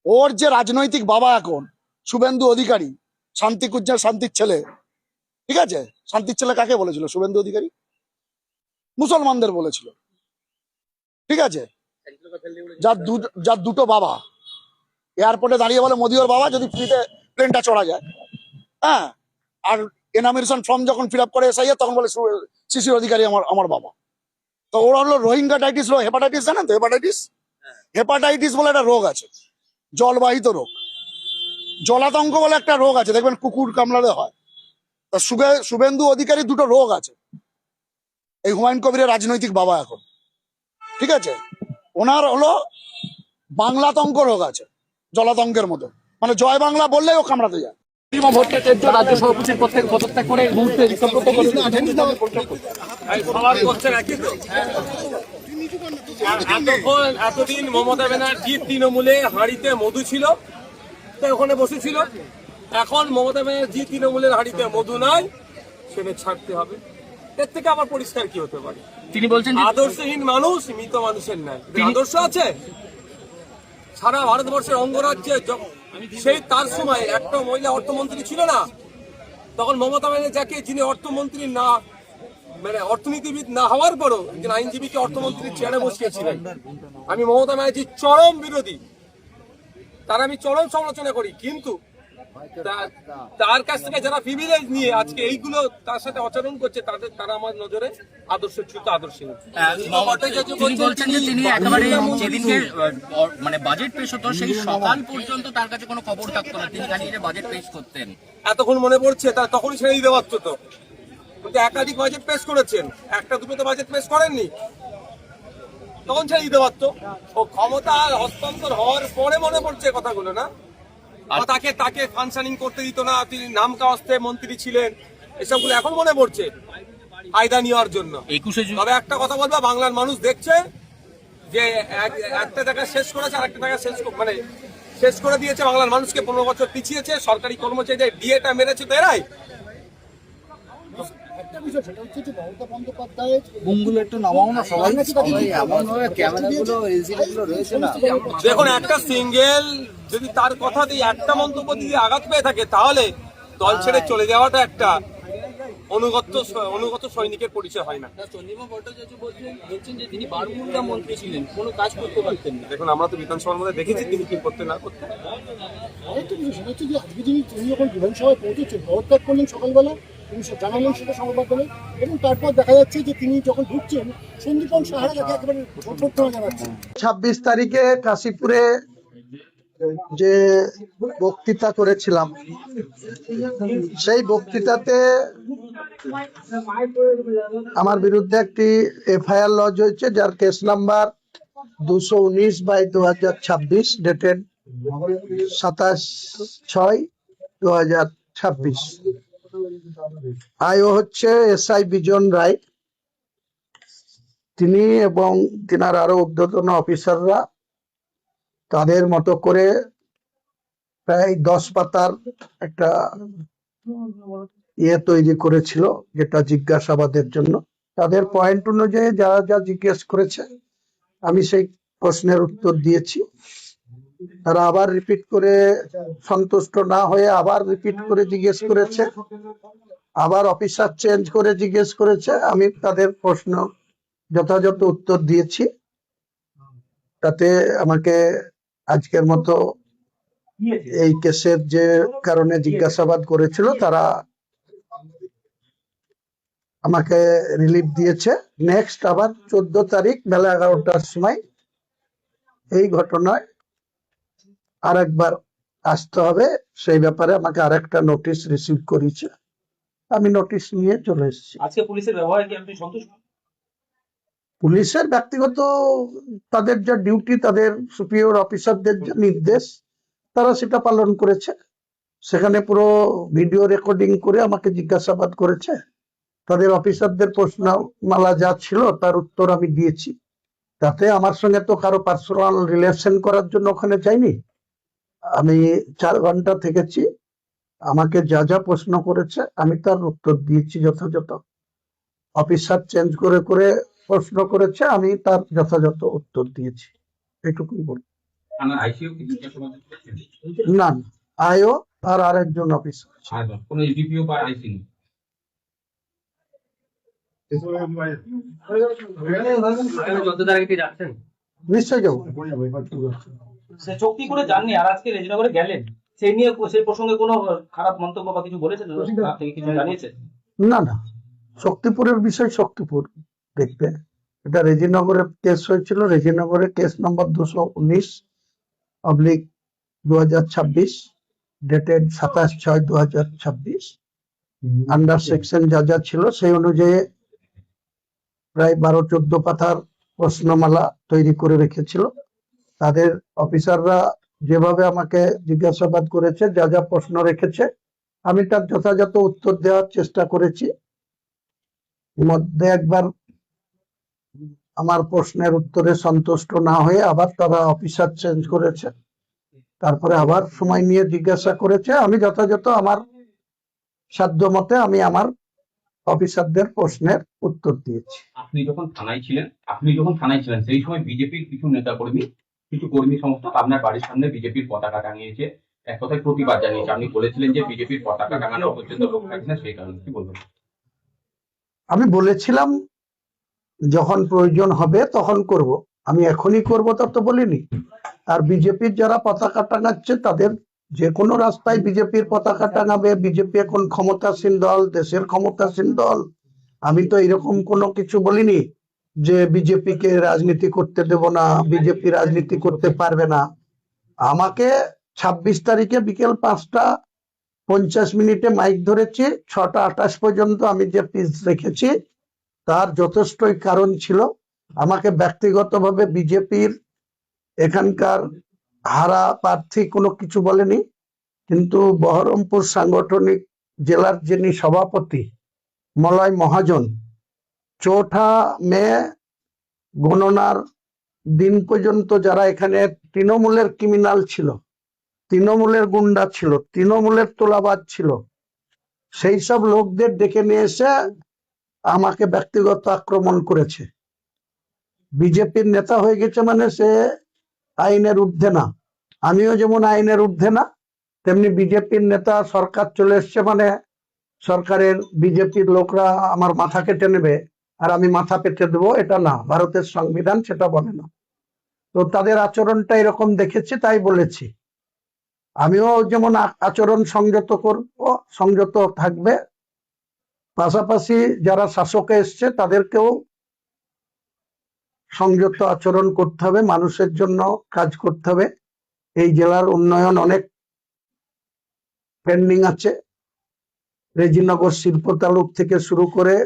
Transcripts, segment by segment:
ওর যে রাজনৈতিক বাবা এখন শুভেন্দু অধিকারী, শান্তির ছেলে, ঠিক আছে? শান্তির ছেলে কাকে বলেছিল শুভেন্দু অধিকারী? মুসলমানদের বলেছিল, ঠিক আছে? যার দুটো বাবা, এয়ারপোর্টে দাঁড়িয়ে বলে মোদি ওর বাবা, যদি ফ্রিতে প্লেনটা চড়া যায়। হ্যাঁ, আর এনামিনেশন ফর্ম যখন ফিল আপ করে এসআইআর, তখন বলে শিশির অধিকারী আমার বাবা। তো ওরা হলো রোহিঙ্গাটাইটিস, হেপাটাইটিস, জানেন তো? হেপাটাইটিস বলে একটা রোগ আছে, জলবাহিত রোগ। জলাতঙ্ক বলে একটা রোগ আছে, দেখবেন কুকুর কামড়ালে হয়। তা শুভেন্দু অধিকারী দুটো রোগ আছে। এই হুমায়ুন কবিরের রাজনৈতিক বাবা এখন, ঠিক আছে? ওনার হলো বাংলাতঙ্ক রোগ আছে, জলাতঙ্কের মতো, মানে জয় বাংলা বললেই ও কামড়াতে যায়। রাজ্য সভাপতির পদ থেকে পদত্যাগ করে এই মুহূর্তে এতদিন মমতা ব্যানার্জি তৃণমূলে হাঁড়িতে মধু ছিল, তো ওখানে বসেছিল। এখন মমতা ব্যানার্জি তৃণমূলের হাঁড়িতে মধু নাই, সেটা ছাড়তে হবে। এর থেকে আবার পরিষ্কার কি হতে পারে? তিনি বলছেন আদর্শহীন মানুষ মৃত মানুষের ন্যায়। আদর্শ আছে সারা ভারতবর্ষের অঙ্গরাজ্যে। সেই তার সময় একটা মহিলা অর্থমন্ত্রী ছিল না, তখন মমতা ব্যানার্জি যাকে, যিনি অর্থমন্ত্রী না, মানে অর্থনীতিবিদ না হওয়ার পরও একজন আইনজীবীকে অর্থমন্ত্রীর চেয়ারে বসিয়েছিলেন। আমি মমতা ব্যানার্জির চরম বিরোধী, তার আমি চরম সমালোচনা করি, কিন্তু তার কাছ থেকে যারা প্রিভিলেজ নিয়ে আজকে এইগুলো তার সাথে আচরণ করছে, তারা আমার নজরে আদর্শচ্যুত, আদর্শহীন। তিনি বলছেন যে তিনি একেবারে যেদিনকে মানে বাজেট পেশ হতো সেই সকাল পর্যন্ত তার কাছে কোনো খবর থাকতো না, তিনি খালি বাজেট পেশ করতেন। এতক্ষণ মনে পড়ছে তার, তখনই ছেড়ে দিতে পারতো তো। কিন্তু একাধিক বাজেট পেশ করেছেন, একটা দুটো তো বাজেট পেশ করেননি, তখন ছেড়ে দিতে পারতো। ও ক্ষমতা হস্তান্তর হওয়ার পরে মনে পড়ছে কথাগুলো, না? তাকে ফাংশনিং করতে দিত না, তিনি নাম কাওয়াস্তে মন্ত্রী ছিলেন, এসবগুলো এখন মনে পড়ছে ফায়দা নেওয়ার জন্য। তবে একটা কথা বলবো, বাংলার মানুষ দেখছে যে একটা জায়গা শেষ করেছে আর একটা জায়গা শেষ করে দিয়েছে। বাংলার মানুষকে 15 বছর পিছিয়েছে, সরকারি কর্মচারীদের ডিএটা মেরেছে তো এরাই। একটা বিষয়, সেটা হচ্ছে যে মমতা বন্দ্যোপাধ্যায়ের বুমগুলো একটু নামাও না সবাই, এমন ভাবে ক্যামেরাগুলো এলসিডিগুলো রয়েছে না। দেখুন, একটা সিঙ্গেল যদি তার কথা দিয়ে একটা মন্তব্য দিয়ে আঘাত পেয়ে থাকে, তাহলে দল ছেড়ে চলে যাওয়াটা একটা অনুগত সৈনিকের পরিচয় হয় না। চন্দ্রিমা ভট্টাচার্য বলছেন যে তিনি বারমুল্লা মন্ত্রী ছিলেন, কোনো কাজ করতে পারতেন না। দেখুন, আমরা তো বিধানসভার মধ্যে দেখেছি তিনি কি করতে না করতে। আরেকটা বিষয়, সেটা হচ্ছে যে আজকে তিনি যখন বিধানসভায় পৌঁছেছেন, পদত্যাগ করলেন সকালবেলা, তিনি জানালেন সেটা সংবাদ মাধ্যমে, এবং তারপর দেখা যাচ্ছে যে তিনি যখন ঢুকছেন, সন্দীপন সাহারা তাকে একেবারে অভ্যর্থনা জানাচ্ছেন। 26 তারিখে কাশীপুরে যে বক্তৃতা করেছিলাম, সেই বক্তৃতাতে আমার বিরুদ্ধে একটি এফআইআর লজ হয়েছে, যার কেস নাম্বার 219/2026, ডেটেড 27/6/2026। আইও হচ্ছে এসআই বিজন রায়। তিনি এবং তিনার আরো ঊর্ধ্বতন অফিসাররা তাদের মতো করে প্রায় 10 পাতার একটা তৈরি করেছিল, যেটা জিজ্ঞাসাবাদের জন্য। তাদের পয়েন্ট অনুযায়ী যারা যা জিজ্ঞেস করেছে, আমি সেই প্রশ্নের উত্তর দিয়েছি। তারা আবার রিপিট করে সন্তুষ্ট না হয়ে আবার রিপিট করে জিজ্ঞেস করেছে, আবার অফিসার চেঞ্জ করে জিজ্ঞেস করেছে। আমি তাদের প্রশ্ন যথাযথ উত্তর দিয়েছি। তাতে আমাকে আজকের মতো এই কেসের যে কারণে জিজ্ঞাসাবাদ করেছিল, তারা আমাকে রিলিফ দিয়েছে। নেক্সট আবার 14 তারিখ বেলা 11টার সময় এই ঘটনায় আরেকবার আসতে হবে। সেই ব্যাপারে আমাকে আরেকটা নোটিশ রিসিভ করেছে, আমি নোটিশ নিয়ে চলে এসেছি। আজকে পুলিশের ব্যবহার কি আপনি সন্তুষ্ট? পুলিশের ব্যক্তিগত তাদের যা ডিউটি, তাদের সুপিরিয়র অফিসারদের যা নির্দেশ, তারা সেটা পালন করেছে। সেখানে পুরো ভিডিও রেকর্ডিং করে আমাকে জিজ্ঞাসাবাদ করেছে। তাদের অফিসারদের প্রশ্নমালা যা ছিল তার উত্তর আমি দিয়েছি। তাতে আমার সঙ্গে তো কারো পার্সোনাল রিলেশন করার জন্য ওখানে যাইনি। আমি 4 ঘন্টা থেকেছি। আমাকে যা যা প্রশ্ন করেছে আমি তার উত্তর দিয়েছি যথাযথ। অফিসার চেঞ্জ করে করে প্রশ্ন করেছে, আমি তার যথাযথ উত্তর দিয়েছি, এটুকুই বলি। থানার আইসিও কি জিজ্ঞাসাবাদ করেছেন? না না, আয়ও আর আরেকজন অফিসার। আর কোনো এডিপিও বা আইসি নেই? নিশ্চয় যাবো। সে চুক্তি করে যাননি আর আজকে রেজিনগরে গেলেন, সেই নিয়ে সেই প্রসঙ্গে কোনো খারাপ মন্তব্য বা কিছু বলেছেন থেকে কিছু জানিয়েছে? না না, শক্তিপুরের বিষয় শক্তিপুর দেখবে। এটা রেজিনগরে কেস হয়েছিল, রেজিনগরে case number 219/2026, dated 27/6/2026। Under section যা যা ছিল সেই অনুযায়ী প্রায় 12-14 পাতার প্রশ্নমালা তৈরি করে রেখেছিল। তাদের অফিসাররা যেভাবে আমাকে জিজ্ঞাসাবাদ করেছে, যা যা প্রশ্ন রেখেছে, আমি তার যথাযথ উত্তর দেওয়ার চেষ্টা করেছি। মধ্যে একবার আমার প্রশ্নের উত্তরে সন্তুষ্ট না হয়ে আবার তারা অফিসার চেঞ্জ করেছে, তারপরে আবার সময় নিয়ে জিজ্ঞাসা করেছে। আমি যথাযথ আমার সাধ্য মতে আমি আমার অফিসারদের প্রশ্নের উত্তর দিয়েছি। আপনি যখন থানায় ছিলেন সেই সময় বিজেপির কিছু নেতাকর্মী, কিছু কর্মী সংস্থা আপনার বাড়ির সামনে বিজেপির পতাকা টাঙিয়েছে, এক কথায় প্রতিবাদ জানিয়েছে। আপনি বলেছিলেন যে বিজেপির পতাকা টাঙানো পর্যন্ত লোক থাকবে না, সেই কারণে কি বলবেন? আমি বলেছিলাম যখন প্রয়োজন হবে তখন করব, আমি এখনই করব তা তো বলিনি। আর বিজেপির যারা পতাকা টাঙাচ্ছে তাদের যে কোনো রাস্তায় বিজেপির পতাকা টাঙাবে। বিজেপি এখন ক্ষমতাসীন দল, দেশের ক্ষমতাসীন দল। আমি তো এরকম কোনো কিছু বলিনি যে বিজেপিকে রাজনীতি করতে দেব না, বিজেপি রাজনীতি করতে পারবে না। আমাকে 26 তারিখে বিকেল 5:50 মাইক ধরেছি, 6:28 পর্যন্ত আমি যে পিস রেখেছি তার যথেষ্টই কারণ ছিল। আমাকে ব্যক্তিগতভাবে বিজেপির এখানকার হারা প্রার্থী কোনো কিছু বলেনি, কিন্তু বহরমপুর সাংগঠনিক জেলার যিনি সভাপতি মলয় মহাজন 4 মে গণনার দিন পর্যন্ত যারা এখানে তৃণমূলের ক্রিমিনাল ছিল, তৃণমূলের গুন্ডা ছিল, তৃণমূলের তোলাবাজ ছিল, সেই সব লোকদের ডেকে নিয়ে এসে আমাকে ব্যক্তিগত আক্রমণ করেছে। বিজেপির নেতা হয়ে গেছে মানে সে আইনের ঊর্ধ্বে না। আমিও যেমন আইনের ঊর্ধ্বে না, তেমনি বিজেপির নেতা সরকার চলে এসছে মানে সরকারের বিজেপির লোকরা আমার মাথা কেটে নেবে আর আমি মাথা পেতে দেবো, এটা না, ভারতের সংবিধান সেটা বলে না। তো তাদের আচরণটা এরকম দেখেছি তাই বলেছি। আমিও যেমন আচরণ সংযত করব, সংযত থাকবে, পাশাপাশি যারা শাসকে এসছে তাদেরকেও সংযত আচরণ করতে হবে, মানুষের জন্য কাজ করতে হবে। এই জেলার উন্নয়ন অনেক পেন্ডিং আছে। রেজিনগর শিল্প তালুক থেকে শুরু করে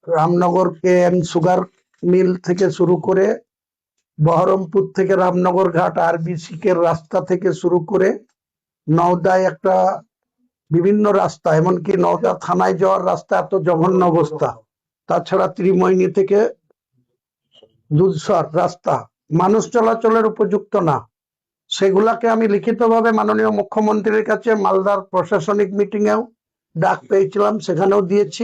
রামনগর KN সুগার মিল থেকে শুরু করে বহরমপুর থেকে রামনগর ঘাট RBC এর রাস্তা থেকে শুরু করে নওদায় একটা বিভিন্ন রাস্তা, এমনকি নওদা থানায় যাওয়ার রাস্তা এত জঘন্য অবস্থা। তাছাড়া ত্রিমোহিনী থেকে দুধসর রাস্তা মানুষ চলাচলের উপযুক্ত না, সেগুলাকে আমি লিখিতভাবে মাননীয় মুখ্যমন্ত্রীর কাছে মালদার প্রশাসনিক মিটিংয়েও ডাক পেয়েছিলাম, সেখানেও দিয়েছি।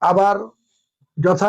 আবার যথা